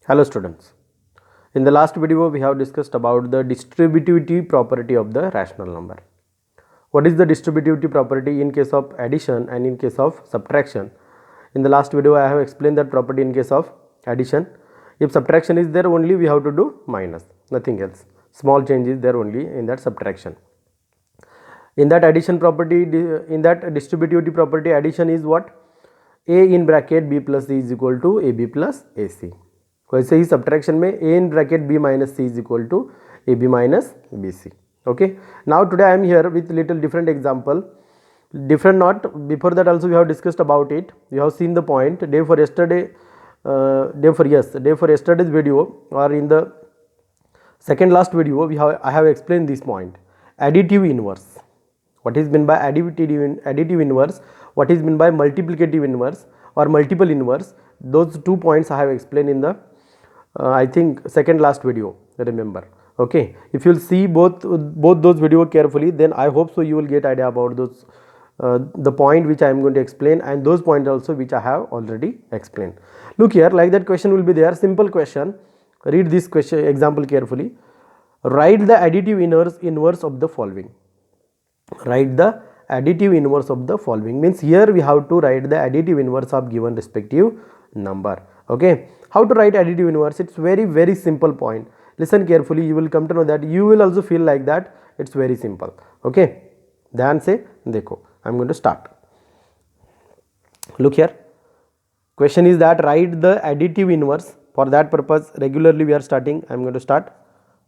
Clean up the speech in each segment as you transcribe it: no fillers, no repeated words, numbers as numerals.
Hello students. In the last video we have discussed about the distributivity property of the rational number. What is the distributivity property in case of addition and in case of subtraction? In the last video I have explained that property in case of addition. If subtraction is there, only we have to do minus, nothing else. Small change is there only in that subtraction. In that addition property, in that distributivity property, addition is what? A in bracket b plus c is equal to ab plus ac. वैसे ही subtraction में a in bracket b minus c is equal to ab minus bc. Okay, now today I am here with little different example, different not, before that also we have discussed about it. You have seen the point day for yesterday's video, or in the second last video I have explained this point, additive inverse. What is meant by additive inverse, what is meant by multiplicative inverse or multiple inverse, those 2 points I have explained in the I think second last video, remember. Okay, if you will see both those video carefully, then I hope so you will get idea about those the point which I am going to explain, and those points also which I have already explained. Look here, like that question will be there, simple question. Read this question example carefully. Write the additive inverse of the following. Write the additive inverse of the following means here we have to write the additive inverse of given respective number. Okay, how to write additive inverse? It's very simple point. Listen carefully, you will come to know that you will also feel like that it's very simple. Okay, ध्यान से देखो, I am going to start. Look here, question is that write the additive inverse. For that purpose regularly we are starting. I am going to start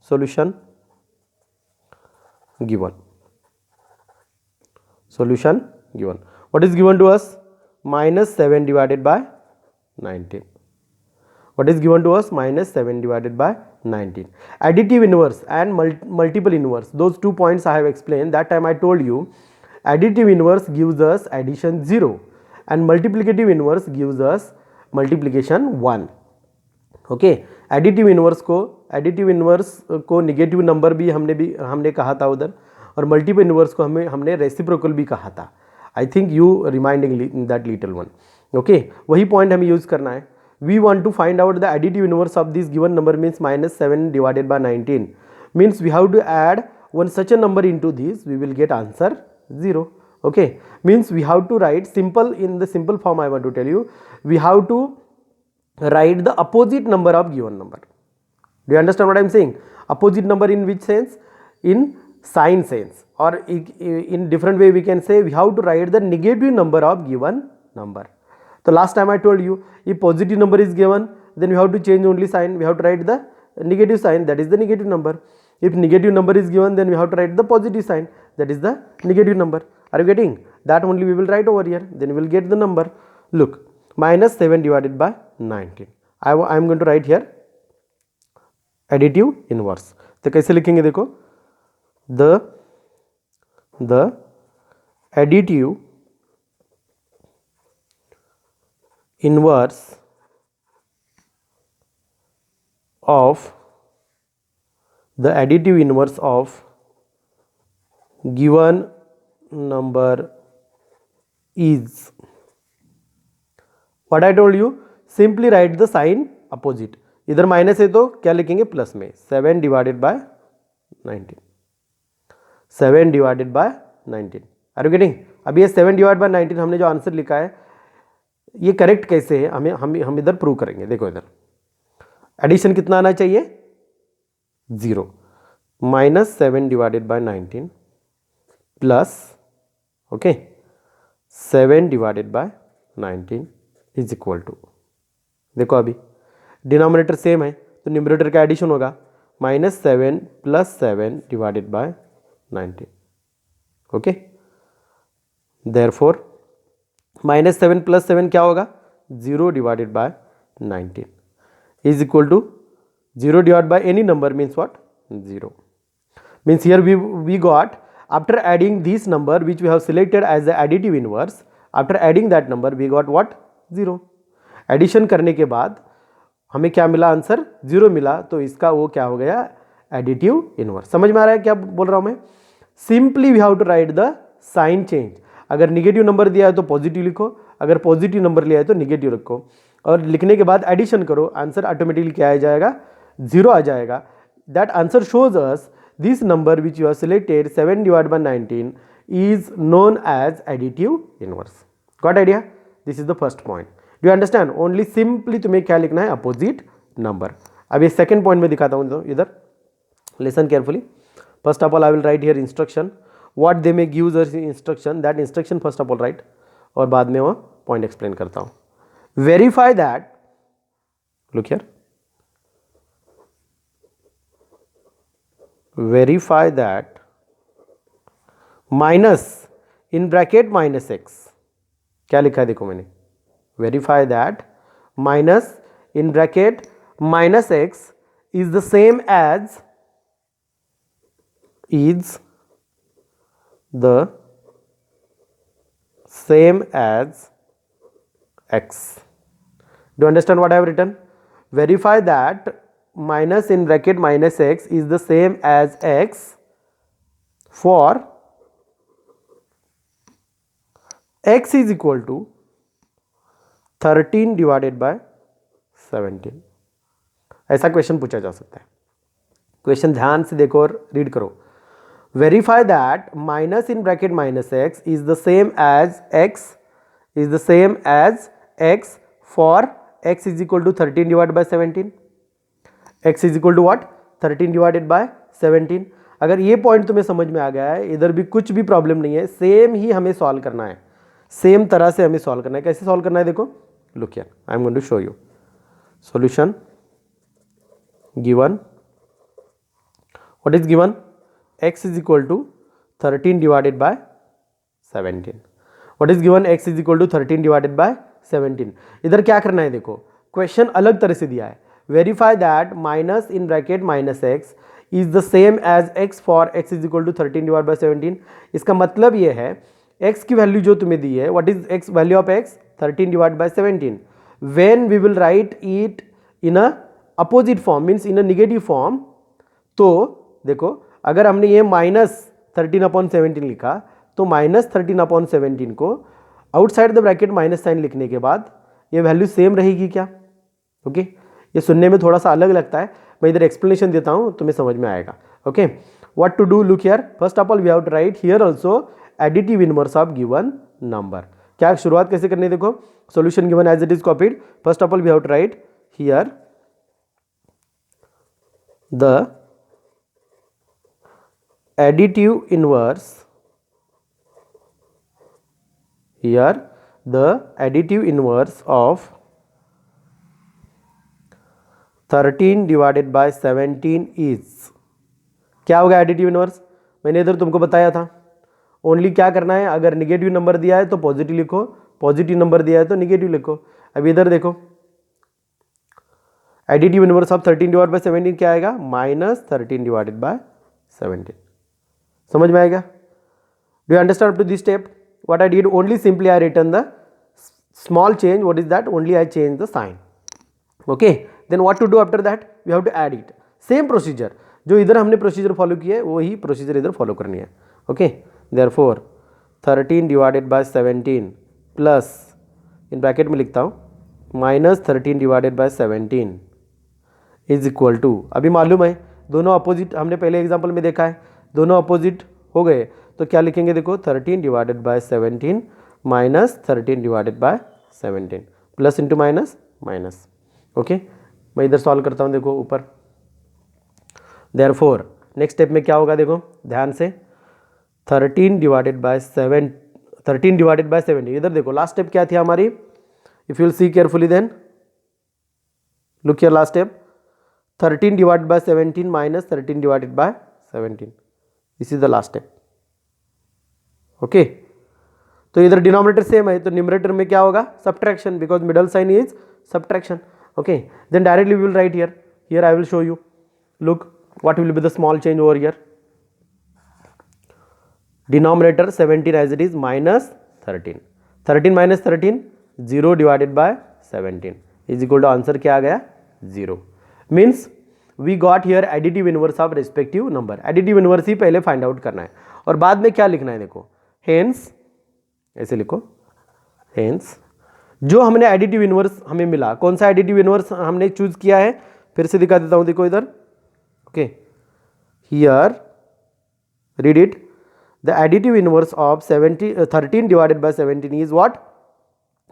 solution given. Solution given. What is given to us? Minus 7 divided by 19. What is given to us? Minus 7 divided by 19. Additive inverse and multiple inverse, those 2 points I have explained. That time I told you additive inverse gives us addition 0 and multiplicative inverse gives us multiplication 1. Okay, additive inverse को negative number भी हमने कहा था उधर, और multiple inverse को हमने reciprocal भी कहा था. I think you reminding that little one. Okay, वही पॉइंट हमें यूज करना है. We want to find out the additive inverse of this given number means minus 7 divided by 19 means we have to add one such a number into this, we will get answer 0. Okay, means we have to write simple, in the simple form I want to tell you, we have to write the opposite number of given number. Do you understand what I am saying? Opposite number in which sense? In sign sense, or in different way we can say we have to write the negative number of given number. So last time I told you, if positive number is given, then we have to change only sign, we have to write the negative sign, that is the negative number. If negative number is given, then we have to write the positive sign, that is the negative number. Are you getting? That only we will write over here, then we will get the number. Look, minus 7 divided by 19. I am going to write here additive inverse. तो कैसे लिखेंगे देखो, the additive inverse of given number is, what I told you, simply write the sign opposite. इधर minus है तो क्या लिखेंगे? Plus में 7 divided by 19. 7 divided by 19. Are you getting? अब ये 7 डिवाइड बाय 19 हमने जो आंसर लिखा है, ये करेक्ट कैसे है हम इधर प्रूव करेंगे. देखो इधर एडिशन कितना आना चाहिए? 0. minus 7 divided by 19 plus, okay, 7 divided by 19 is equal to, देखो अभी डिनोमिनेटर सेम है तो न्यूमरेटर का एडिशन होगा minus 7 plus 7 divided by 19. Okay, therefore minus 7 plus 7 क्या होगा? 0 divided by 19 is equal to 0 divided by any number means what? 0. Means here we got, after adding this number which we have selected as the additive inverse, after adding that number we got what? 0. Addition करने के बाद हमें क्या मिला? Answer 0 मिला. तो इसका वो क्या हो गया? Additive inverse. समझ में आ रहा है क्या बोल रहा हूं मैं? Simply we have to write the sign change. अगर निगेटिव नंबर दिया है तो पॉजिटिव लिखो, अगर पॉजिटिव नंबर लिया है तो निगेटिव रखो. और लिखने के बाद एडिशन करो, आंसर ऑटोमेटिकली क्या आ जाएगा, 0 आ जाएगा. That answer shows us this number which you have selected 7 divided by 19 is known as additive inverse. Got idea? This is the first point. Do you understand? Only simply तुम्हें क्या लिखना है, opposite number. अब ये second point में दिखाता हूँ तो इधर listen carefully. First of all I will write here instruction. What they may give us instruction, that instruction first of all write, और बाद में वो point explain करता हूँ. Verify that, look here, verify that minus in bracket minus x, क्या लिखा है देखो मैंने, verify that minus in bracket minus x is the same as x. Do you understand what I have written? Verify that minus in bracket minus x is the same as x for x is equal to 13 divided by 17. ऐसा question पूछा जा सकता है. Question ध्यान से देखो और read करो. Verify that minus in bracket minus x is the same as x for x is equal to 13 divided by 17. x is equal to what? 13 divided by 17. अगर ये पॉइंट तुम्हें समझ में आ गया है, इधर भी कुछ भी प्रॉब्लम नहीं है, सेम ही हमें सॉल्व करना है, सेम तरह से हमें सॉल्व करना है. कैसे सॉल्व करना है देखो, look here, I am going to show you. Solution given, what is given, x is equal to 13 divided by 17. What is given? x is equal to 13 divided by 17. इधर क्या करना है देखो, क्वेश्चन अलग तरह से दिया है. Verify that minus in bracket minus x is the same as x for x is equal to 13 divided by 17. इसका मतलब ये है x की वैल्यू जो तुम्हें दी है, what is x value of x? 13 divided by 17. When we will write it in a opposite form, means in a negative form, तो देखो अगर हमने ये -13/17 लिखा तो -13/17 को outside the bracket minus sign लिखने के बाद ये वैल्यू सेम रहेगी क्या? ओके, ये सुनने में थोड़ा सा अलग लगता है, मैं इधर एक्सप्लेनेशन देता हूँ, तुम्हें समझ में आएगा. Okay, what to do, look here. First of all we have to write here also additive inverse of given number. क्या शुरुआत कैसे करनी है देखो, solution given as it is copied. First of all we have to write here the additive inverse, here the additive inverse of 13 divided by 17 is, क्या होगा additive inverse? मैंने इधर तुमको बताया था, ओनली क्या करना है, अगर निगेटिव नंबर दिया है तो पॉजिटिव लिखो, पॉजिटिव नंबर दिया है तो निगेटिव लिखो. अब इधर देखो additive inverse of 13 divide by 17 क्या आएगा, -13 डिवाइडेड बाय 17. समझ में आएगा? Do you understand up to this step? What I did, only simply I return the small change. What is that? Only I change the sign. Okay, then what to do after that, we have to add it. Same procedure जो इधर हमने procedure follow किया है वही procedure इधर follow करनी है. Okay, therefore 13 divided by 17 plus, in bracket में लिखता हूँ, -13 divided by 17 is equal to, अभी मालूम है दोनों अपोजिट, हमने पहले एग्जाम्पल में देखा है, दोनों अपोजिट हो गए तो क्या लिखेंगे देखो, 13 divided by 17 -13 divided by 17, plus into minus minus. Okay, मैं इधर सॉल्व करता हूँ देखो ऊपर. देयरफॉर नेक्स्ट स्टेप में क्या होगा देखो ध्यान से, 13 डिवाइडेड बाय 17. इधर देखो लास्ट स्टेप क्या थी हमारी, if you will see carefully then look here, last step 13 divided by 17 -13 divided by 17. This is the last step. Okay, तो इधर डिनोमिनेटर सेम है तो न्यूमरेटर में क्या होगा, subtraction, because middle sign is subtraction. Okay, then directly we will write here I will show you. Look what will be the small change over here. Denominator 17 as it is -13. 13 - 13 0 divided by 17 is equal to, answer क्या आ गया, 0. Means we got here additive inverse of respective number. Additive inverse ही पहले find out करना है और बाद में क्या लिखना है देखो, हेंस, ऐसे लिखो, हेंस जो हमने एडिटिव इनवर्स हमें मिला, कौन सा एडिटिव इनवर्स हमने चूज किया है, फिर से दिखा देता हूं, देखो इधर, okay here read it, the additive inverse of 13 divided by 17 is what,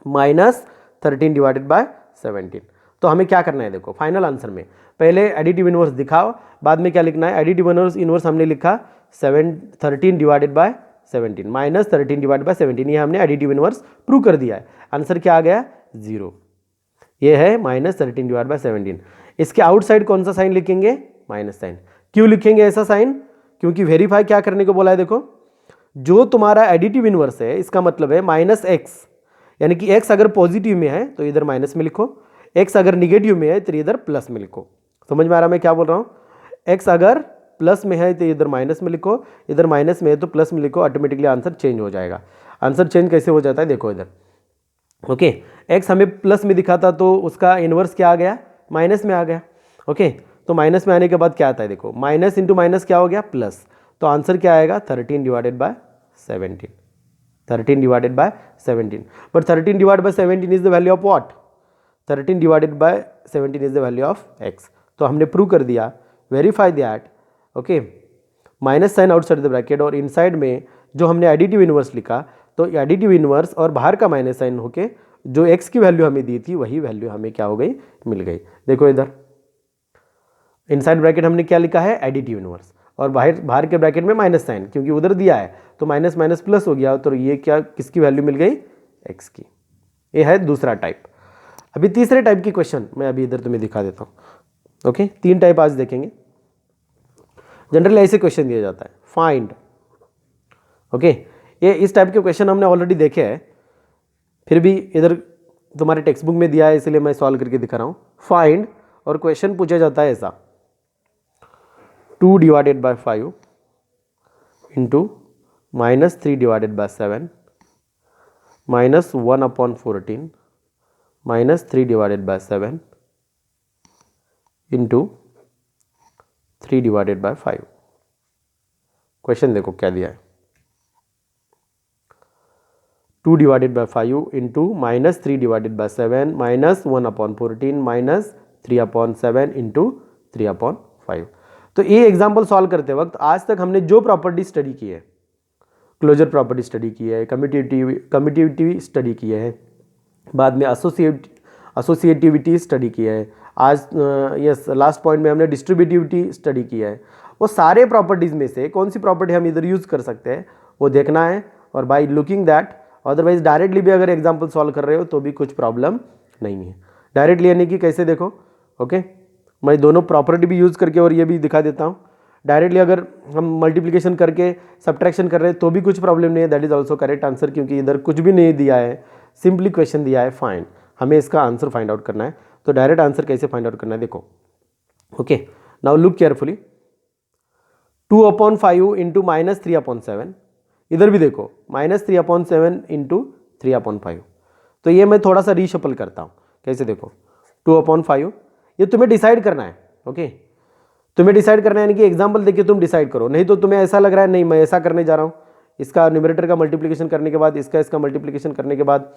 minus 13 divided by 17। तो हमें क्या करना है, देखो फाइनल आंसर में पहले एडिटिव इनवर्स दिखाओ, बाद में क्या लिखना है, एडिटिव इनवर्स हमने लिखा 13 divided by 17 minus 13 divided by 17, ये हमने एडिटिव इनवर्स प्रूव कर दिया है। आंसर क्या आ गया, 0। ये है माइनस 13 डिवाइड बाय 17। इसके आउटसाइड कौन सा साइन लिखेंगे, माइनस साइन। क्यों लिखेंगे ऐसा साइन, क्योंकि वेरीफाई क्या करने को बोला है, देखो जो तुम्हारा एडिटिव इनवर्स है इसका मतलब है माइनस एक्स, यानी कि एक्स अगर पॉजिटिव में है तो इधर माइनस में लिखो, एक्स अगर निगेटिव में है तो इधर प्लस में लिखो। समझ में आ रहा मैं क्या बोल रहा हूँ, एक्स अगर प्लस में है तो इधर माइनस में लिखो, इधर माइनस में है तो प्लस में लिखो, ऑटोमेटिकली आंसर चेंज हो जाएगा। आंसर चेंज कैसे हो जाता है, देखो इधर, ओके एक्स हमें प्लस में दिखा था तो उसका इनवर्स क्या आ गया, माइनस में आ गया। ओके तो माइनस में आने के बाद क्या आता है, देखो माइनस इंटू माइनस क्या हो गया, प्लस। तो आंसर क्या आएगा, 13 divided by 17, 13 divided by 17। But 13 divided by 17 is the value of what, 13 divided by 17 is the value of x. तो हमने प्रूव कर दिया, verify that, okay minus sign outside the bracket, और इनसाइड में जो हमने एडिटिव इनवर्स लिखा, तो एडिटिव इनवर्स और बाहर का माइनस साइन होके जो एक्स की वैल्यू हमें दी थी वही वैल्यू हमें क्या हो गई, मिल गई। देखो इधर इनसाइड ब्रैकेट हमने क्या लिखा है, एडिटिव इनवर्स, और बाहर के ब्रैकेट में माइनस साइन, क्योंकि उधर दिया है तो माइनस माइनस प्लस हो गया, तो ये क्या किसकी वैल्यू मिल गई, एक्स की। ये है दूसरा टाइप। अभी तीसरे टाइप की क्वेश्चन मैं अभी इधर तुम्हें दिखा देता हूँ। ओके 3 टाइप आज देखेंगे। जनरली ऐसे क्वेश्चन दिया जाता है, फाइंड, ओके ये इस टाइप के क्वेश्चन हमने ऑलरेडी देखे हैं, फिर भी इधर तुम्हारे टेक्स्ट बुक में दिया है इसलिए मैं सॉल्व करके दिखा रहा हूँ। फाइंड, और क्वेश्चन पूछा जाता है ऐसा, 2 divided by 5 into minus 3 divided by 7 minus 1 upon 14 minus 3 divided by 7 into 3 divided by 5। Question देखो क्या दिया है, 2 divided by 5 into minus 3 divided by 7 minus 1 upon 14 minus 3 upon 7 into 3 upon 5। तो ये एग्जाम्पल सॉल्व करते वक्त आज तक हमने जो प्रॉपर्टी स्टडी की है, क्लोजर प्रॉपर्टी स्टडी की है, कम्यूटेटिविटी स्टडी की है, बाद में एसोसिएटिविटी स्टडी की है, आज यस लास्ट पॉइंट में हमने डिस्ट्रीब्यूटिविटी स्टडी की है, वो सारे प्रॉपर्टीज़ में से कौन सी प्रॉपर्टी हम इधर यूज़ कर सकते हैं वो देखना है, और by looking that, otherwise directly भी अगर एग्जाम्पल सॉल्व कर रहे हो तो भी कुछ प्रॉब्लम नहीं है। डायरेक्टली यानी कि कैसे, देखो ओके मैं दोनों प्रॉपर्टी भी यूज़ करके और ये भी दिखा देता हूँ। डायरेक्टली अगर हम मल्टीप्लिकेशन करके सब्ट्रैक्शन कर रहे हैं तो भी कुछ प्रॉब्लम नहीं है, that is also correct answer, क्योंकि इधर कुछ भी नहीं दिया है, सिंपली क्वेश्चन दिया है फाइंड, हमें इसका आंसर फाइंड आउट करना है। तो डायरेक्ट आंसर कैसे फाइंड आउट करना है, देखो okay now look carefully, 2 upon 5 into minus 3 upon 7, इधर भी देखो माइनस 3 अपॉन 7 इंटू 3 अपॉन 5। तो ये मैं थोड़ा सा रीशफल करता हूँ, कैसे देखो 2 अपॉन 5, ये तुम्हें डिसाइड करना है, ओके तुम्हें डिसाइड करना है, यानी कि एग्जाम्पल देखिए तुम डिसाइड करो, नहीं तो तुम्हें ऐसा लग रहा है नहीं मैं ऐसा करने जा रहा हूँ, इसका न्यूमरेटर का मल्टीप्लिकेशन करने के बाद इसका मल्टीप्लिकेशन करने के बाद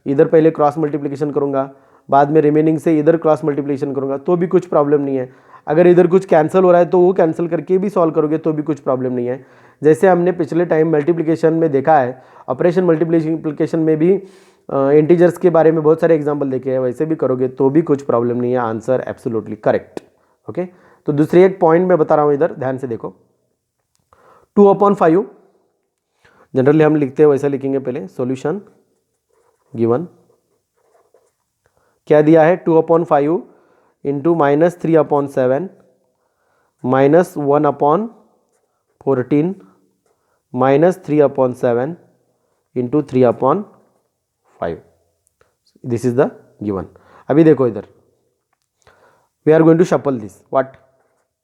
इधर पहले क्रॉस मल्टीप्लिकेशन करूँगा, बाद में रिमेनिंग से इधर क्रॉस मल्टीप्लिकेशन करूँगा तो भी कुछ प्रॉब्लम नहीं है। अगर इधर कुछ कैंसिल हो रहा है तो वो कैंसिल करके भी सॉल्व करोगे तो भी कुछ प्रॉब्लम नहीं है। जैसे हमने पिछले टाइम मल्टीप्लिकेशन में देखा है, ऑपरेशन मल्टीप्लिकेशन में भी इंटीजर्स के बारे में बहुत सारे एग्जाम्पल देखे हैं, वैसे भी करोगे तो भी कुछ प्रॉब्लम नहीं है, आंसर एब्सोल्युटली करेक्ट। ओके तो दूसरी एक पॉइंट मैं बता रहा हूँ, इधर ध्यान से देखो, 2 अपॉन 5 जनरली हम लिखते हैं वैसा लिखेंगे, पहले सॉल्यूशन गिवन क्या दिया है, 2 upon 5 into minus 3 upon 7 minus 1 upon 14 minus 3 upon 7 into 3 upon 5, this is the given. अभी देखो इधर we are going to shuffle this, what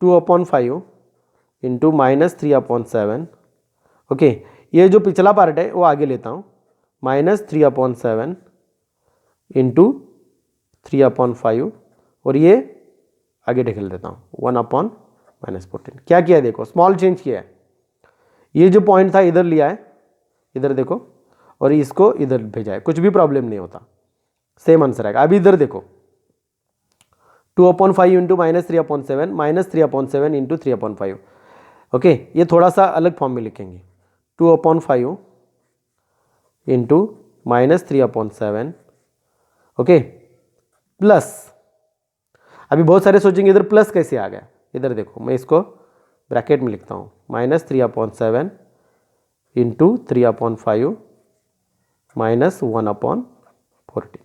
2 upon 5 into minus 3 upon 7, okay ये जो पिछला पार्ट है वो आगे लेता हूँ, माइनस 3 अपॉन 7 इंटू 3 अपॉन 5, और ये आगे ढकेल देता हूँ 1 अपॉन माइनस 14। क्या किया है देखो, स्मॉल चेंज किया है, ये जो पॉइंट था इधर लिया है, इधर देखो, और इसको इधर भेजा है, कुछ भी प्रॉब्लम नहीं होता। सेम आंसर आएगा। अभी इधर देखो 2/5 इंटू -3/7 -3/7 इंटू 3/5। ओके, ये थोड़ा सा अलग फॉर्म में लिखेंगे। 2/5 इंटू -3/7, ओके, प्लस, अभी बहुत सारे सोचेंगे इधर प्लस कैसे आ गया। इधर देखो मैं इसको ब्रैकेट में लिखता हूँ, -3/7 इंटू 3/5 -1/14,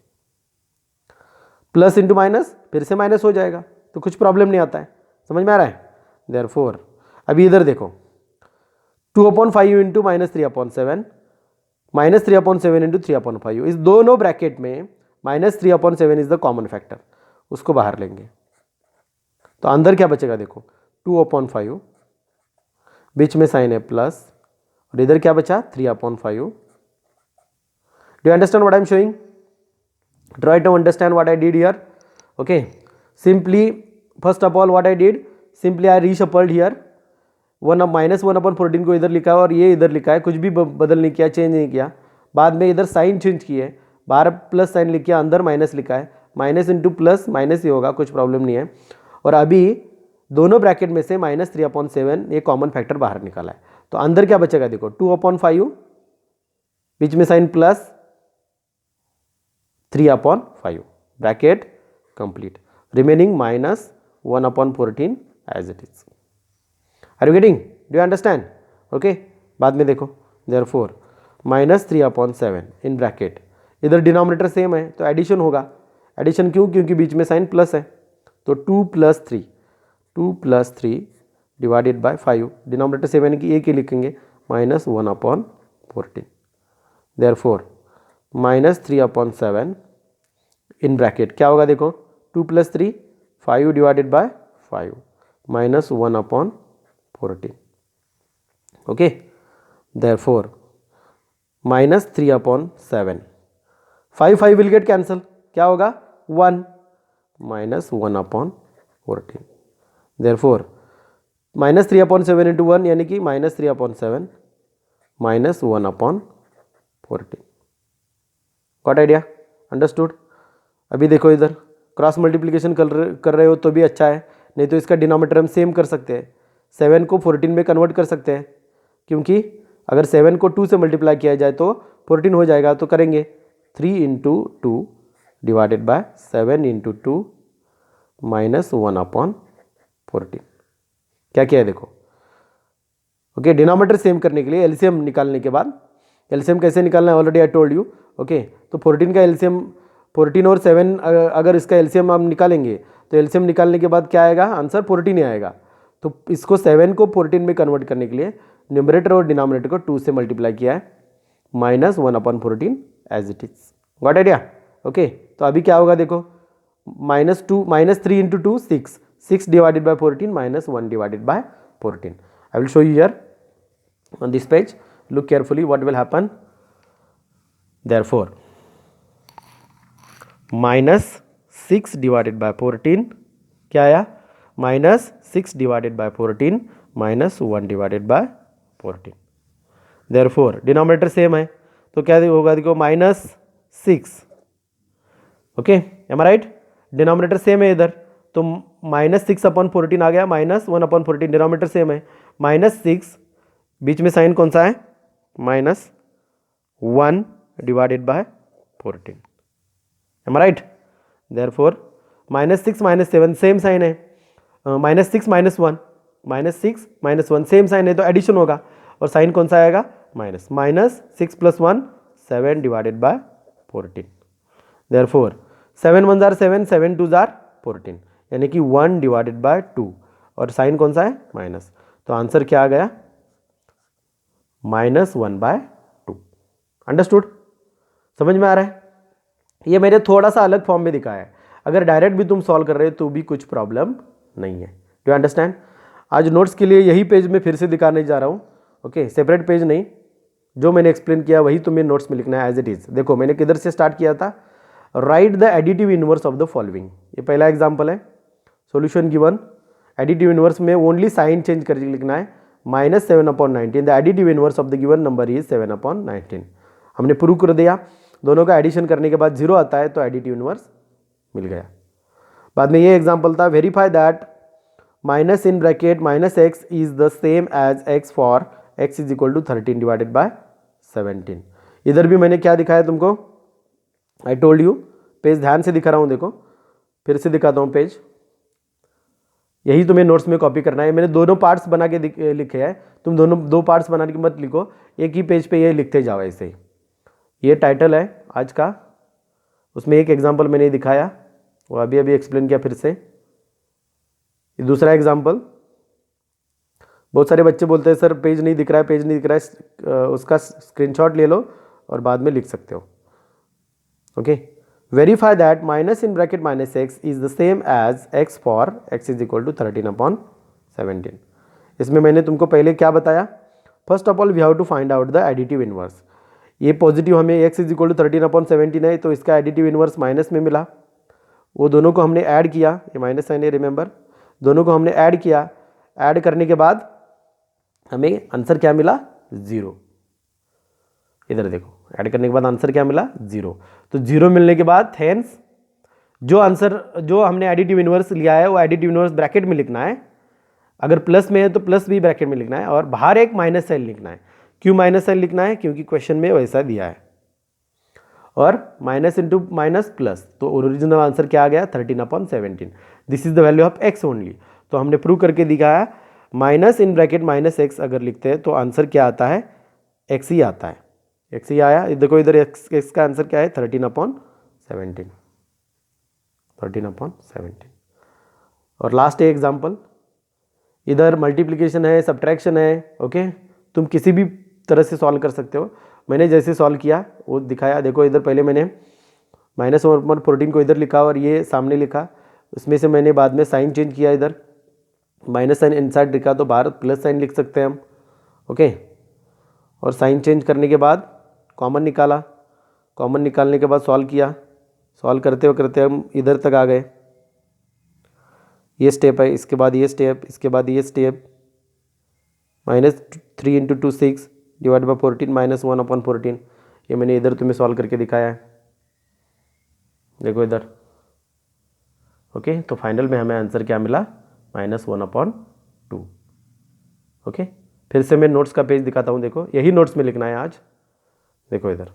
प्लस इंटू माइनस फिर से माइनस हो जाएगा, तो कुछ प्रॉब्लम नहीं आता है। समझ में आ रहा है? देयरफॉर अभी इधर देखो 2/5 इंटू -3/7 -3/7 इंटू 3/5, इस दोनों ब्रैकेट में -3/7 इज द कॉमन फैक्टर, उसको बाहर लेंगे तो अंदर क्या बचेगा देखो 2/5, बीच में साइन है प्लस, और इधर क्या बचा 3/5। Do you understand what I am showing? Try to understand what I did here. Okay, simply first of all what I did, simply I reshuffled here, -1/14 को इधर लिखा है और ये इधर लिखा है, कुछ भी बदल नहीं किया, चेंज नहीं किया। बाद में इधर साइन चेंज किए, बाहर प्लस साइन लिखा, अंदर माइनस लिखा है, माइनस इंटू प्लस माइनस ही होगा, कुछ प्रॉब्लम नहीं है। और अभी दोनों ब्रैकेट में से -3/7 ये कॉमन फैक्टर बाहर निकाला है, तो अंदर क्या बचेगा देखो 2/5, बीच में sign plus 3/5, bracket complete, remaining -1/14 as it is. Are you getting? Do you understand? Okay, बाद में देखो देयरफॉर -3/7 इन ब्रैकेट, इधर डिनोमिनेटर सेम है तो एडिशन होगा। एडिशन क्यों? क्योंकि बीच में साइन प्लस है, तो 2 + 3 डिवाइडेड बाय 5, डिनोमिनेटर सेम यानी कि एक ही लिखेंगे, -1/14, देयरफॉर -3/7 इन ब्रैकेट क्या होगा देखो 2 + 3 5 divided by 5 -1/14, okay, therefore -3/7, 5 will get cancel, क्या होगा 1 -1/14, देयरफॉर -3/7 इंटू 1 यानी कि -3/7 -1/14। Got idea? अंडरस्टूड? अभी देखो इधर क्रॉस मल्टीप्लिकेशन कर रहे हो तो भी अच्छा है, नहीं तो इसका डिनोमिनेटर हम सेम कर सकते हैं, 7 को 14 में कन्वर्ट कर सकते हैं, क्योंकि अगर 7 को 2 से मल्टीप्लाई किया जाए तो 14 हो जाएगा, तो करेंगे 3 × 2 डिवाइडेड बाय 7 × 2 -1/14। क्या किया है देखो, ओके, डिनोमिनेटर सेम करने के लिए एलसीएम निकालने के बाद, एलसीएम कैसे निकालना है already I told you. Okay, तो 14 का एलसीएम, 14 और 7 अगर इसका एलसीएम हम निकालेंगे तो एलसीएम निकालने के बाद क्या आएगा, आंसर 14 ही आएगा। तो इसको 7 को 14 में कन्वर्ट करने के लिए न्यूमरेटर और डिनोमिनेटर को 2 से मल्टीप्लाई किया है, -1/14 as it is. Got idea? Okay, तो अभी क्या होगा देखो -3 × 2 6 divided by 14 -1 divided by 14। I will show you here on this page, look carefully what will happen. Therefore -6 divided by 14 क्या आया, -6 divided by 14 -1 divided by 14। Therefore denominator same है तो क्या होगा देखो -6, okay, M I right? Denominator same है इधर, तो -6/14 आ गया, -1/14, डिनोमिनेटर सेम है, -6 बीच में साइन कौन सा है, -1 divided by 14, am I right? Therefore -6 -7 same sign है, -6 -1 -6 -1 सेम साइन है तो एडिशन होगा, और साइन कौन सा आएगा, -6 + 1 7 divided by 14। Therefore 7 1 jar 7, 7 2 jar 14, यानी कि 1 डिवाइडेड बाय 2, और साइन कौन सा है, माइनस, तो आंसर क्या आ गया, -1/2। अंडरस्टूड? समझ में आ रहा है? ये मैंने थोड़ा सा अलग फॉर्म में दिखाया है, अगर डायरेक्ट भी तुम सॉल्व कर रहे हो तो भी कुछ प्रॉब्लम नहीं है। Do you understand? आज नोट्स के लिए यही पेज में फिर से दिखाने जा रहा हूँ, ओके, सेपरेट पेज नहीं, जो मैंने एक्सप्लेन किया वही तुम्हें नोट्स में लिखना है एज इट इज। देखो मैंने किधर से स्टार्ट किया था, right the additive inverse of the following, ये पहला एग्जाम्पल है, सोल्यूशन गिवन, एडिटिव इनवर्स में ओनली साइन चेंज करके लिखना है, -7/19, the additive inverse of the given number is 7/19। हमने प्रूव कर दिया। दोनों का एडिशन करने के बाद 0 आता है तो एडिटिव इनवर्स मिल गया। बाद में ये एग्जांपल था, verify that minus in bracket minus x is the same as x for x is equal to 13 divided by 17। इधर भी मैंने क्या दिखाया तुमको, आई टोल्ड यू, पेज ध्यान से दिखा रहा हूँ, देखो फिर से दिखाता हूँ पेज, यही तुम्हें नोट्स में कॉपी करना है। मैंने दोनों पार्ट्स बना के लिखे हैं, तुम दोनों दो पार्ट्स बना के मत लिखो, एक ही पेज पे ये लिखते जाओ ऐसे ही। ये टाइटल है आज का, उसमें एक एग्जांपल मैंने दिखाया, वो अभी अभी एक्सप्लेन किया फिर से। दूसरा एग्जांपल, बहुत सारे बच्चे बोलते हैं सर पेज नहीं दिख रहा है, पेज नहीं दिख रहा है, उसका स्क्रीनशॉट ले लो और बाद में लिख सकते हो। Okay, verify that minus in bracket minus x is the same as x for x is equal to 13/17। इसमें मैंने तुमको पहले क्या बताया, first of all we have to find out the additive inverse. ये पॉजिटिव हमें x इज इक्वल टू 13/17 है, तो इसका एडिटिव इनवर्स माइनस में मिला, वो दोनों को हमने ऐड किया, ये माइनस साइन है रिमेंबर, दोनों को हमने ऐड किया, ऐड करने के बाद हमें आंसर क्या मिला, 0। इधर देखो, ऐड करने के बाद आंसर क्या मिला, 0। तो 0 मिलने के बाद हेंस जो आंसर जो हमने एडिटिव इनवर्स लिया है वो एडिटिव इनवर्स ब्रैकेट में लिखना है, अगर प्लस में है तो प्लस भी ब्रैकेट में लिखना है, और बाहर एक माइनस साइन लिखना है। क्यों माइनस साइन लिखना है, क्योंकि क्वेश्चन में वैसा दिया है, और माइनस इंटू माइनस प्लस, तो ओरिजिनल आंसर क्या आ गया, 13/17। This is the value of x only. तो हमने प्रूव करके दिखाया, minus in bracket minus x अगर लिखते हैं तो आंसर क्या आता है, एक्स ही आता है, एक्स ही आया। देखो इधर एक्स का आंसर क्या है, 13/17, 13/17। और लास्ट एग्जाम्पल, इधर मल्टीप्लिकेशन है, सब्ट्रैक्शन है, ओके, तुम किसी भी तरह से सॉल्व कर सकते हो। मैंने जैसे सॉल्व किया वो दिखाया, देखो इधर पहले मैंने -1/14 को इधर लिखा और ये सामने लिखा, उसमें से मैंने बाद में साइन चेंज किया, इधर माइनस साइन इनसाइड लिखा तो बाहर प्लस साइन लिख सकते हैं हम, ओके। और साइन चेंज करने के बाद कॉमन निकाला, कॉमन निकालने के बाद सॉल्व किया, सॉल्व करते करते हम इधर तक आ गए, ये स्टेप है, इसके बाद ये स्टेप, इसके बाद ये स्टेप, -3 × 2 6 डिवाइड बाई 14 -1/14, ये मैंने इधर तुम्हें सॉल्व करके दिखाया है, देखो इधर, ओके। तो फाइनल में हमें आंसर क्या मिला, -1/2, ओके। फिर से मैं नोट्स का पेज दिखाता हूँ, देखो यही नोट्स में लिखना है आज, देखो इधर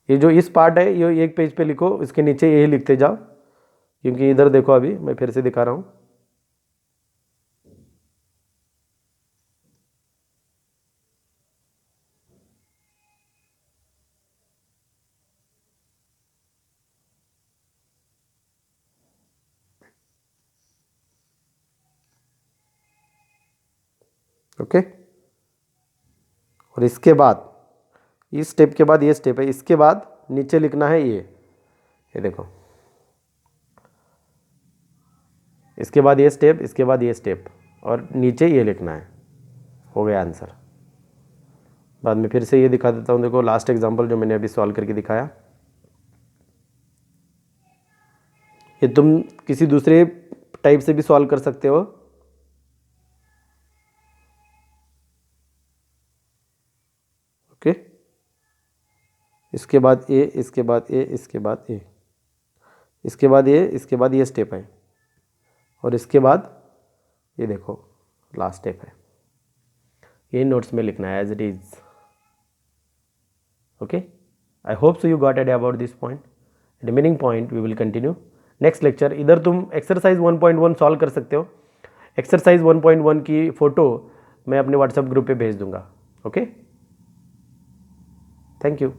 ये जो इस पार्ट है ये एक पेज पे लिखो, इसके नीचे यही लिखते जाओ, क्योंकि इधर देखो अभी मैं फिर से दिखा रहा हूँ, ओके। और इसके बाद इस स्टेप के बाद ये स्टेप है, इसके बाद नीचे लिखना है ये देखो, इसके बाद ये स्टेप, इसके बाद ये स्टेप, और नीचे ये लिखना है, हो गया आंसर। बाद में फिर से ये दिखा देता हूँ, देखो लास्ट एग्जांपल जो मैंने अभी सॉल्व करके दिखाया, ये तुम किसी दूसरे टाइप से भी सॉल्व कर सकते हो, ओके। इसके बाद ए, इसके बाद ए, इसके बाद ए, इसके बाद ए, इसके बाद ये स्टेप है, और इसके बाद ये देखो लास्ट स्टेप है, ये नोट्स में लिखना है as it is, okay. I hope so you got idea about this point. Remaining point we will continue next lecture. इधर तुम एक्सरसाइज 1.1 सॉल्व कर सकते हो, एक्सरसाइज 1.1 की फ़ोटो मैं अपने व्हाट्सएप ग्रुप पे भेज दूंगा, ओके। Thank you.